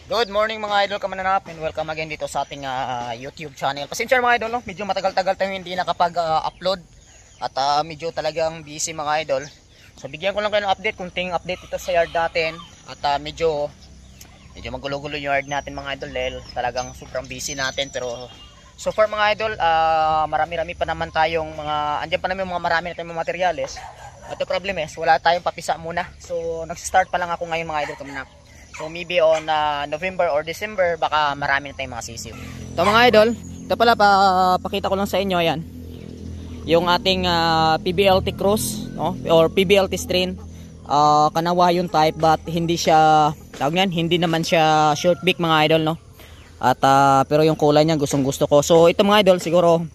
Good morning mga idol, kamananap, and welcome again dito sa ating YouTube channel. Pasensya mga idol, no? Medyo matagal-tagal tayo hindi nakapag-upload at medyo talagang busy mga idol. So bigyan ko lang kayo ng update, kunting update ito sa yard natin at medyo magulo-gulo yung yard natin mga idol dahil talagang sobrang busy natin. Pero so far mga idol, marami-rami pa naman tayong andyan pa naman marami na tayong mga materyales. At the problem is, wala tayong papisa muna. So nag-start pa lang ako ngayon mga idol, kamananap. So maybe on November or December baka marami na tayong mga sisiw. Ito mga idol, ito pala pakita ko lang sa inyo yan. Yung ating PBLT cross, no? Or PBLT strain. Kanawa yung type but hindi siya hindi naman siya short beak mga idol, no. At pero yung kulay niya gustong-gusto ko. So ito mga idol siguro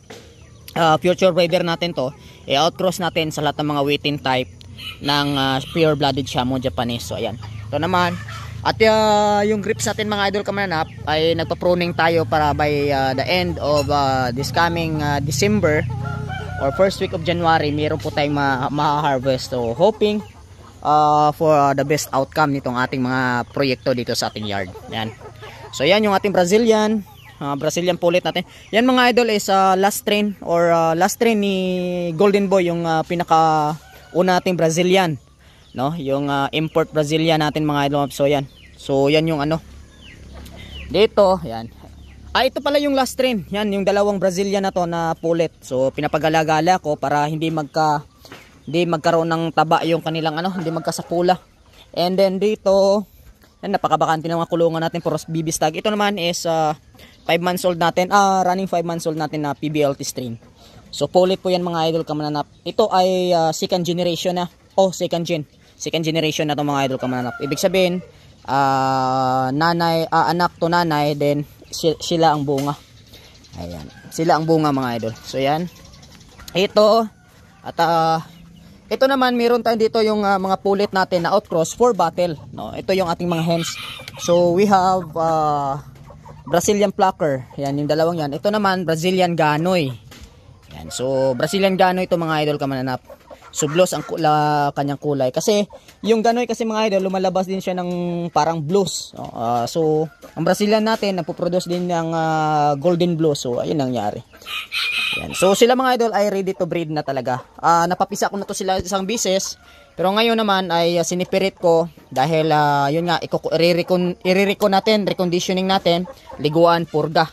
future breeder natin to. I-outcross natin sa lahat ng mga waiting type ng pure blooded Shamo Japanese. So ayan. Ito naman. At yung grips natin mga idol kamananap ay nagpa-pruning tayo para by the end of this coming December or first week of January meron po tayong ma-harvest. So hoping for the best outcome nitong ating mga proyekto dito sa ating yard. Yan. So yan yung ating Brazilian pulit natin. Yan mga idol is last train or last train ni Golden Boy, yung pinaka una nating Brazilian. No, yung import Brazilian natin mga idol. So yan. So yan yung dito, yan. Ito pala yung last train. Yan yung dalawang Brazilian na to na pulit. So pinapagala-gala ko para hindi magkaroon ng taba yung kanilang hindi magkasapula. And then dito, yan, napakabakante ng mga kulungan natin for BB stag. Ito naman is 5 months old natin, running 5 months old natin na PBLT strain. So pulit po yan mga idol kamananap. Ito ay second generation na. Second generation na to mga idol kamananap. Ibig sabihin, anak to nanay, then sila ang bunga. Ayan. Sila ang bunga mga idol. So yan. Ito, at ito naman, meron tayo dito yung mga pulit natin na outcross for battle. No? Ito yung ating mga hens. So we have Brazilian plucker. Yan, yung dalawang yan. Ito naman, Brazilian ganoy. Yan. So Brazilian ganoy ito mga idol kamananap. Sublos ang kanyang kulay. Kasi yung ganoy kasi mga idol, lumalabas din siya ng parang blues. So ang Brazilian natin nagpo-produce din ng golden blue. So ayun nangyari. Yan. So sila mga idol ay ready to breed na talaga. Napapisa ko na to sila isang bisis. Pero ngayon naman ay sinipirit ko dahil yun nga i-recon natin, reconditioning natin, liguan, purga.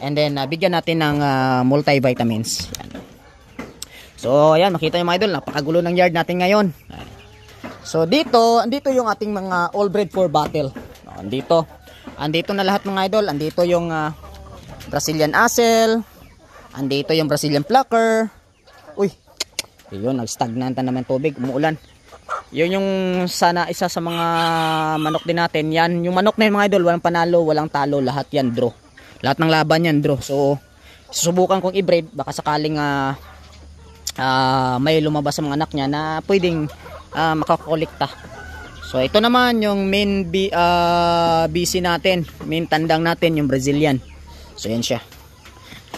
And then bigyan natin ng multivitamins. Yan. So ayan, makita nyo mga idol, napakagulo ng yard natin ngayon. So andito yung ating mga all bred for battle. Andito na lahat mga idol. Andito yung Brazilian Asel. Andito yung Brazilian Plucker. Uy, yun, nag-stagnant na naman tubig, umuulan. Yun yung sana isa sa mga manok din natin. Yan, yung manok na yun mga idol, walang panalo, walang talo, lahat yan draw. Lahat ng laban yan draw. So susubukan kong i-breed, baka sakaling may lumabas sa mga anak niya na pwedeng makakolekta. So ito naman yung main BC natin, main tandang natin, yung Brazilian. So yan siya.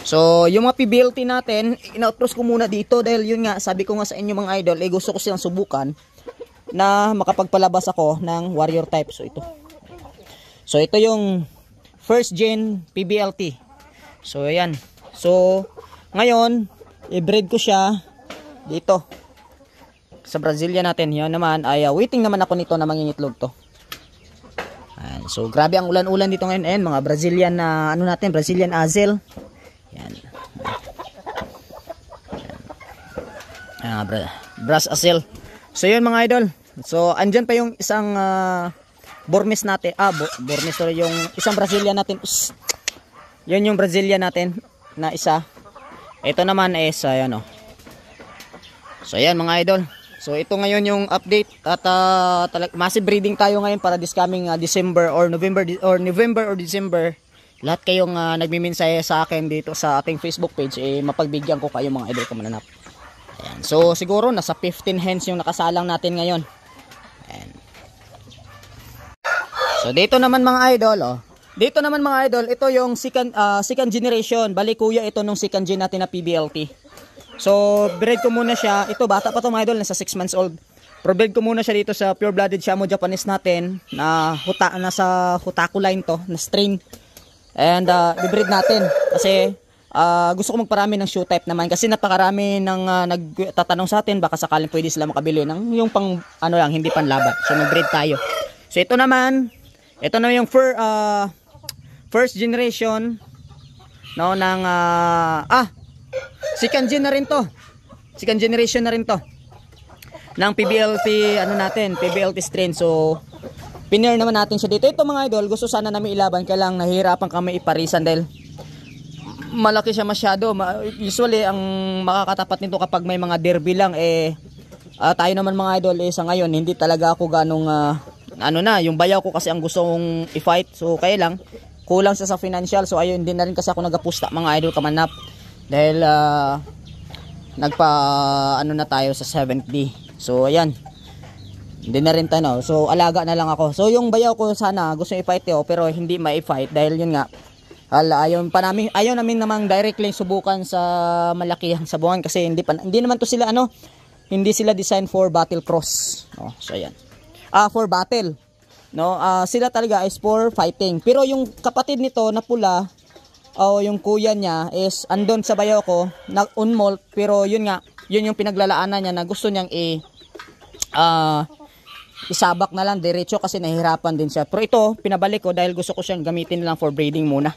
So yung mga PBLT natin, ina-outcross ko muna dito dahil yun nga, sabi ko nga sa inyo mga idol, gusto ko silang subukan na makapagpalabas ako ng warrior type. So ito yung first gen PBLT. So ayan. So ngayon i-breed ko siya dito sa Brazilian natin. Yan naman ay waiting naman ako nito na mangingitlog to. Ayan. So grabe ang ulan-ulan dito ngayon. Ayan, mga Brazilian na natin, Brazilian Asel. Yan. Brass Asel. So yun mga idol. So andyan pa yung isang Burmese natin. Burmese, sorry, yung isang Brazilian natin. Yun yung Brazilian natin na isa. Ito naman is so ayan mga idol. So ito ngayon yung update at massive breeding tayo ngayon para this coming December or November or December. Lahat kayong nagmimensahe sa akin dito sa ating Facebook page, mapagbigyan ko kayo mga idol kamananap. Ayan. So siguro nasa 15 hens yung nakasalang natin ngayon. Ayan. So dito naman mga idol, dito naman mga idol, ito yung second generation. Bali kuya ito nung second gen natin na PBLT. So breed ko muna siya. Ito bata pa to mga idol, nasa 6 months old. Provide ko muna siya dito sa pure blooded Shamo Japanese natin na nasa Hutaku line to, na strain. And i-breed natin kasi gusto ko magparami ng shoe type naman kasi napakarami ng nagtatanong sa atin, baka sakaling pwede sila makabili ng yung pang ano lang, hindi panlaban. So mag-breed tayo. So ito naman yung first generation no ng second gen na rin to. Second generation na rin to ng PBLT PBLT strain. So pinair naman natin siya dito. Ito mga idol, gusto sana namin ilaban, kaya lang nahihirapan kami iparisan dahil malaki siya masyado. Usually ang makakatapat nito kapag may mga derby lang tayo naman mga idol sa ngayon hindi talaga ako ganong yung bayaw ko kasi ang gusto kong i-fight. So kaya lang kulang sa financial. So ayun, hindi na rin kasi ako nagapusta mga idol kamanap dahil na tayo sa 7th day. So ayan, hindi na rin tayo. So alaga na lang ako. So yung bayaw ko sana gusto i-fight pero hindi ma-fight dahil yun nga ayaw namin namang directly subukan sa malakihan sa buwan kasi hindi naman to sila hindi sila design for battle cross. No, so ayan. For battle. No, sila talaga is for fighting. Pero yung kapatid nito na pula yung kuya niya is andon sa bayaw ko na unmolt, pero yun yung pinaglalaanan niya na gusto niyang isabak na lang diretso kasi nahihirapan din siya. Pero ito pinabalik ko dahil gusto ko siyang gamitin lang for breeding muna.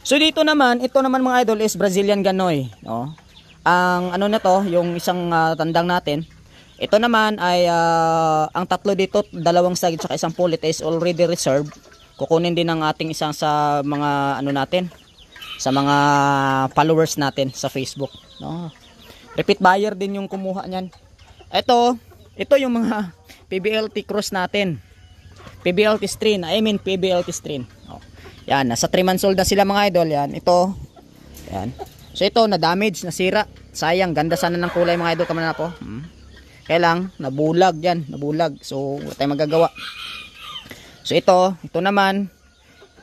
So ito naman mga idol is Brazilian Ganoy, no? Ang na to, yung isang tandang natin. Ito naman ay ang tatlo dito, dalawang sagid at isang pulit is already reserved. Kukunin din ng ating isang sa mga natin, sa mga followers natin sa Facebook, no? Repeat buyer din yung kumuha niyan. Ito yung mga PBLT cross natin. PBLT strain, PBLT strain. Oh. Yan, nasa 3 months old na sila mga idol. Yan, ito. Yan. So ito, na-damage, nasira. Sayang, ganda sana ng kulay mga idol kaman na po. Kaya lang, nabulag yan, nabulag. So, wala tayong magagawa. So ito naman.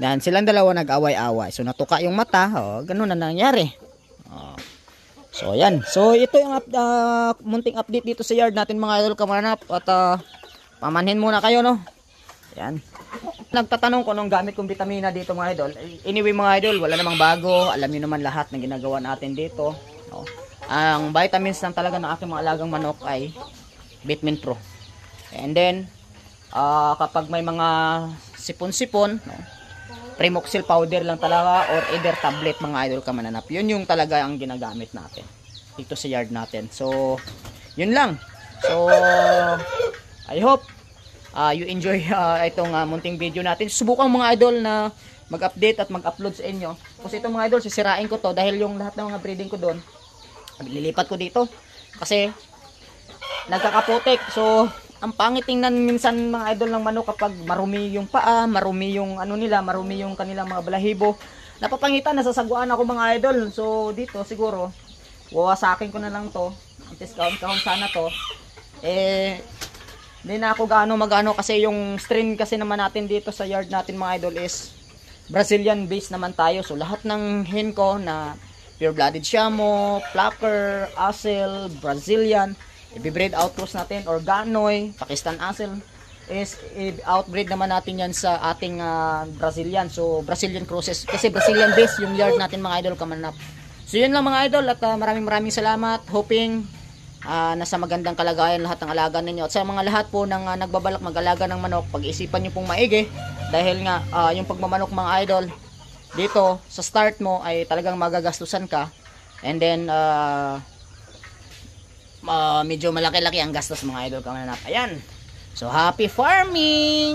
Yan, silang dalawa nag-away-away. So natuka yung mata. Ganun na nangyari. So yan. So ito yung munting update dito sa yard natin mga idol kamanap. At pamanhin muna kayo, no? Yan. Nagtatanong ko nung gamit kong vitamina dito mga idol. Anyway mga idol, wala namang bago. Alam niyo naman lahat ng ginagawa natin dito. No? Ang vitamins lang talaga ng aking mga alagang manok ay Vitamin Pro. And then, kapag may mga sipon-sipon, no? Primoxil powder lang talaga or either tablet mga idol kamananap. Yun yung talaga ang ginagamit natin dito sa yard natin. So, yun lang. So, I hope you enjoy itong munting video natin. Subukan mga idol na mag-update at mag-upload sa inyo. Kasi itong mga idol, sisirain ko to dahil yung lahat ng mga breeding ko doon, lilipat ko dito. Kasi, nagkakapotek. So, ang pangit tingnan minsan mga idol ng manok kapag marumi yung paa, marumi yung marumi yung kanilang mga balahibo. Napapangitan, nasasaguan ako mga idol. So, dito siguro, wawasakin ko na lang to. Antes kahon sana to. Hindi na ako magano kasi yung strain kasi naman natin dito sa yard natin mga idol is Brazilian base naman tayo. So lahat ng hen ko na pure blooded Shamo, Plucker, Asel, Brazilian, i-breed outcross natin or Ganoy, Pakistan Asel is outbreed naman natin yan sa ating Brazilian. So Brazilian crosses kasi Brazilian base yung yard natin mga idol kamanap. So yun lang mga idol at maraming salamat. Hoping nasa magandang kalagayan lahat ng alaga ninyo. At sa mga lahat po ng nagbabalak mag-alaga ng manok, pag-isipan nyo pong maigi dahil nga yung pagmamanok mga idol dito sa start mo ay talagang magagastusan ka, and then medyo malaki-laki ang gastos mga idol kamanap. Ayan, so happy farming!